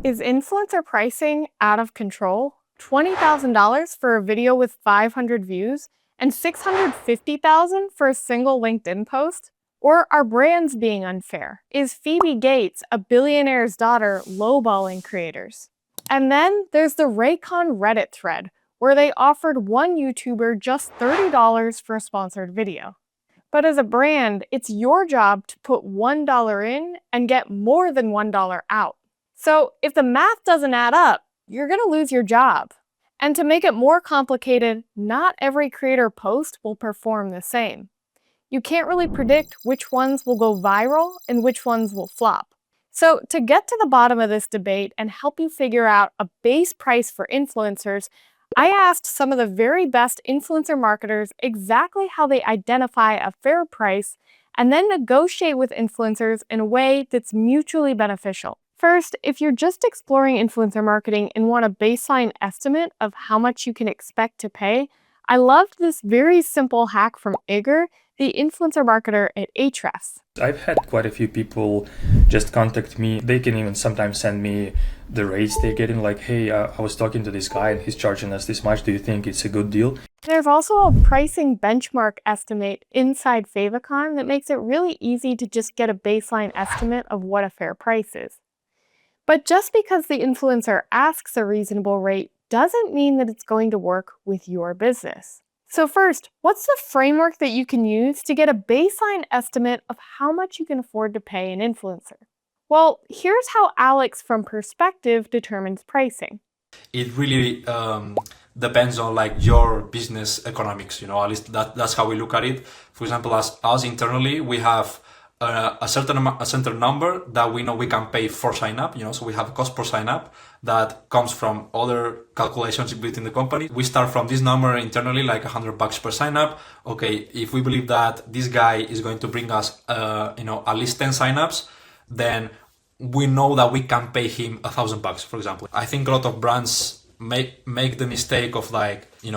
Is influencer pricing out of control? $20,000 for a video with 500 views and $650,000 for a single LinkedIn post? Or are brands being unfair? Is Phoebe Gates, a billionaire's daughter, lowballing creators? And then there's the Raycon Reddit thread, where they offered one YouTuber just $30 for a sponsored video. But as a brand, it's your job to put $1 in and get more than $1 out. So if the math doesn't add up, you're going to lose your job. And to make it more complicated, not every creator post will perform the same. You can't really predict which ones will go viral and which ones will flop. So to get to the bottom of this debate and help you figure out a base price for influencers, I asked some of the very best influencer marketers exactly how they identify a fair price and then negotiate with influencers in a way that's mutually beneficial. First, if you're just exploring influencer marketing and want a baseline estimate of how much you can expect to pay, I loved this very simple hack from Igor, the influencer marketer at Ahrefs. I've had quite a few people just contact me. They can even sometimes send me the rates they're getting, like, hey, I was talking to this guy and he's charging us this much. Do you think it's a good deal? There's also a pricing benchmark estimate inside Favicon that makes it really easy to just get a baseline estimate of what a fair price is. But just because the influencer asks a reasonable rate doesn't mean that it's going to work with your business. So first, what's the framework that you can use to get a baseline estimate of how much you can afford to pay an influencer? Well, here's how Alex from Perspective determines pricing. It really depends on like your business economics, at least that's how we look at it. For example, as us internally, we have a certain number that we know we can pay for sign up, so we have a cost per sign up that comes from other calculations within the company. We start from this number internally, like $100 per sign up. Okay, if we believe that this guy is going to bring us, at least 10 sign ups, then we know that we can pay him $1,000, for example. I think a lot of brands make the mistake of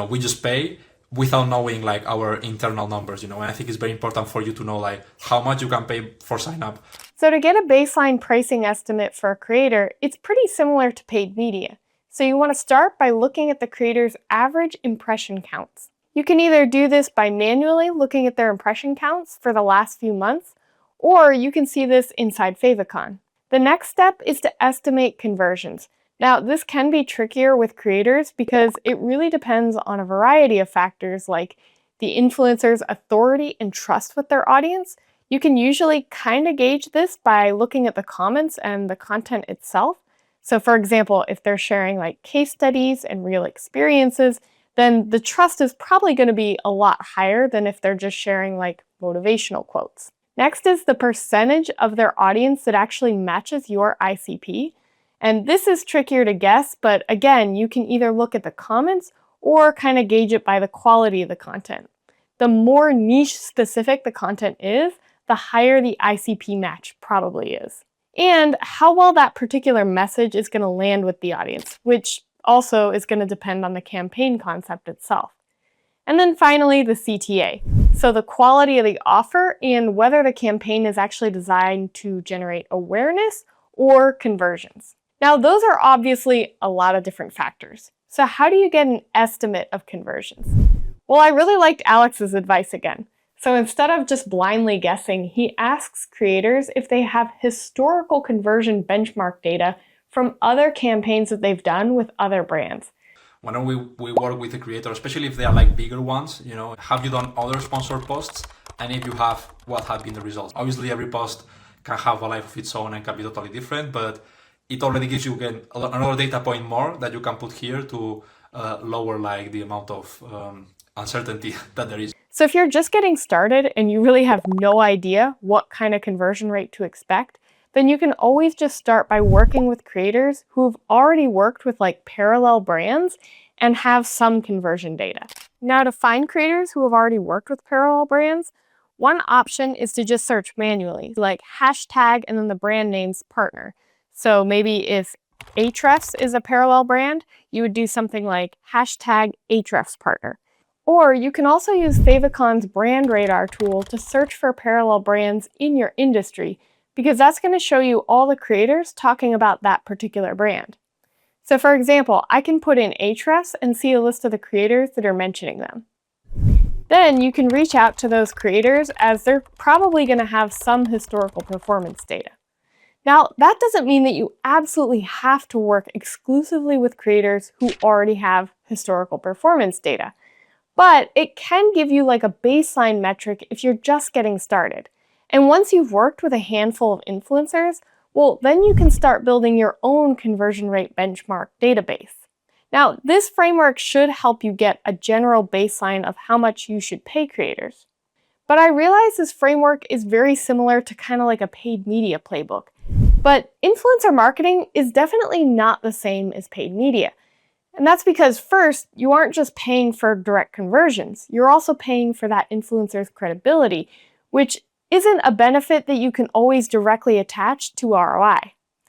we just pay without knowing like our internal numbers, and I think it's very important for you to know like how much you can pay for sign up. So to get a baseline pricing estimate for a creator, it's pretty similar to paid media. So you want to start by looking at the creator's average impression counts. You can either do this by manually looking at their impression counts for the last few months, or you can see this inside Favicon. The next step is to estimate conversions. Now, this can be trickier with creators because it really depends on a variety of factors like the influencer's authority and trust with their audience. You can usually kind of gauge this by looking at the comments and the content itself. So for example, if they're sharing like case studies and real experiences, then the trust is probably going to be a lot higher than if they're just sharing like motivational quotes. Next is the percentage of their audience that actually matches your ICP. And this is trickier to guess, but again, you can either look at the comments or kind of gauge it by the quality of the content. The more niche specific the content is, the higher the ICP match probably is. And how well that particular message is going to land with the audience, which also is going to depend on the campaign concept itself. And then finally, the CTA. So the quality of the offer and whether the campaign is actually designed to generate awareness or conversions. Now, those are obviously a lot of different factors. So how do you get an estimate of conversions? Well, I really liked Alex's advice again. So instead of just blindly guessing, he asks creators if they have historical conversion benchmark data from other campaigns that they've done with other brands. When we work with a creator, especially if they are like bigger ones, have you done other sponsored posts? And if you have, what have been the results? Obviously, every post can have a life of its own and can be totally different, but it already gives you again another data point more that you can put here to lower like the amount of uncertainty that there is. So if you're just getting started and you really have no idea what kind of conversion rate to expect, then you can always just start by working with creators who've already worked with like parallel brands and have some conversion data. Now, to find creators who have already worked with parallel brands, one option is to just search manually, like hashtag and then the brand name's partner. So maybe if Ahrefs is a parallel brand, you would do something like hashtag Ahrefs partner. Or you can also use Favicon's brand radar tool to search for parallel brands in your industry, because that's going to show you all the creators talking about that particular brand. So for example, I can put in Ahrefs and see a list of the creators that are mentioning them. Then you can reach out to those creators, as they're probably going to have some historical performance data. Now, that doesn't mean that you absolutely have to work exclusively with creators who already have historical performance data, but it can give you like a baseline metric if you're just getting started. And once you've worked with a handful of influencers, well, then you can start building your own conversion rate benchmark database. Now, this framework should help you get a general baseline of how much you should pay creators. But I realize this framework is very similar to kind of like a paid media playbook. But influencer marketing is definitely not the same as paid media. And that's because first, you aren't just paying for direct conversions, you're also paying for that influencer's credibility, which isn't a benefit that you can always directly attach to ROI.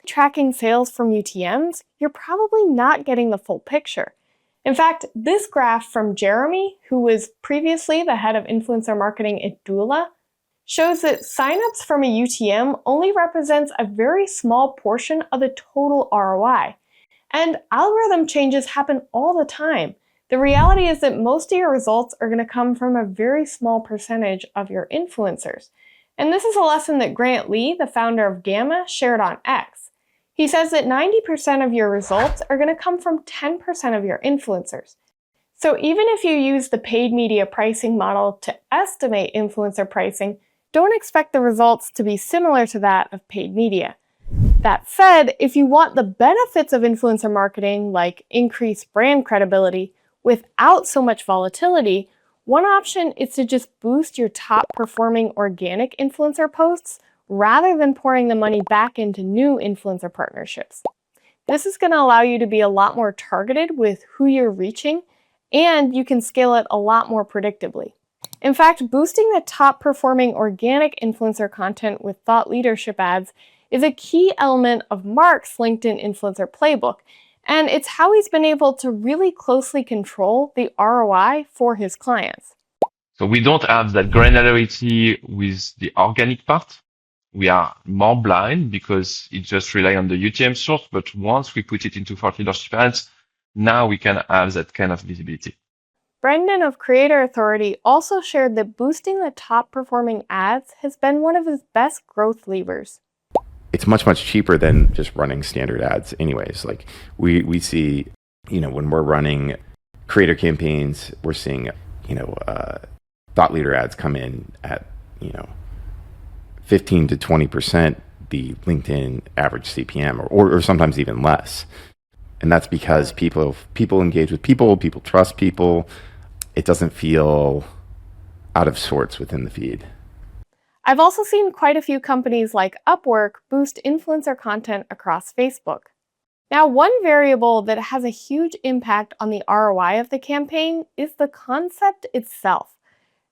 Tracking sales from UTMs, you're probably not getting the full picture. In fact, this graph from Jeremy, who was previously the head of influencer marketing at Dula, shows that signups from a UTM only represents a very small portion of the total ROI. And algorithm changes happen all the time. The reality is that most of your results are going to come from a very small percentage of your influencers. And this is a lesson that Grant Lee, the founder of Gamma, shared on X. He says that 90% of your results are going to come from 10% of your influencers. So even if you use the paid media pricing model to estimate influencer pricing, don't expect the results to be similar to that of paid media. That said, if you want the benefits of influencer marketing, like increased brand credibility, without so much volatility, one option is to just boost your top performing organic influencer posts rather than pouring the money back into new influencer partnerships. This is going to allow you to be a lot more targeted with who you're reaching, and you can scale it a lot more predictably. In fact, boosting the top performing organic influencer content with thought leadership ads is a key element of Mark's LinkedIn influencer playbook, and it's how he's been able to really closely control the ROI for his clients. So we don't have that granularity with the organic part. We are more blind because it just relies on the UTM source, but once we put it into thought leadership ads, now we can have that kind of visibility. Brendan of Creator Authority also shared that boosting the top performing ads has been one of his best growth levers. It's much, much cheaper than just running standard ads anyways. Like we see, when we're running creator campaigns, we're seeing, thought leader ads come in at, 15 to 20% the LinkedIn average CPM or sometimes even less. And that's because people engage with people trust people. It doesn't feel out of sorts within the feed. I've also seen quite a few companies like Upwork boost influencer content across Facebook. Now, one variable that has a huge impact on the ROI of the campaign is the concept itself.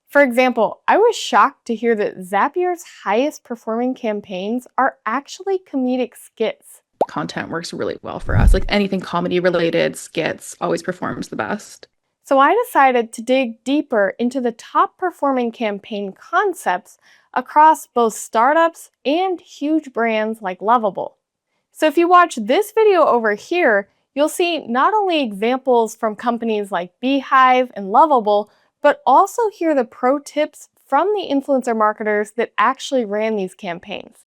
For example, I was shocked to hear that Zapier's highest performing campaigns are actually comedic skits. Content works really well for us. Like anything comedy related, skits always performs the best. So I decided to dig deeper into the top performing campaign concepts across both startups and huge brands like Lovable. So if you watch this video over here, you'll see not only examples from companies like Beehive and Lovable, but also hear the pro tips from the influencer marketers that actually ran these campaigns.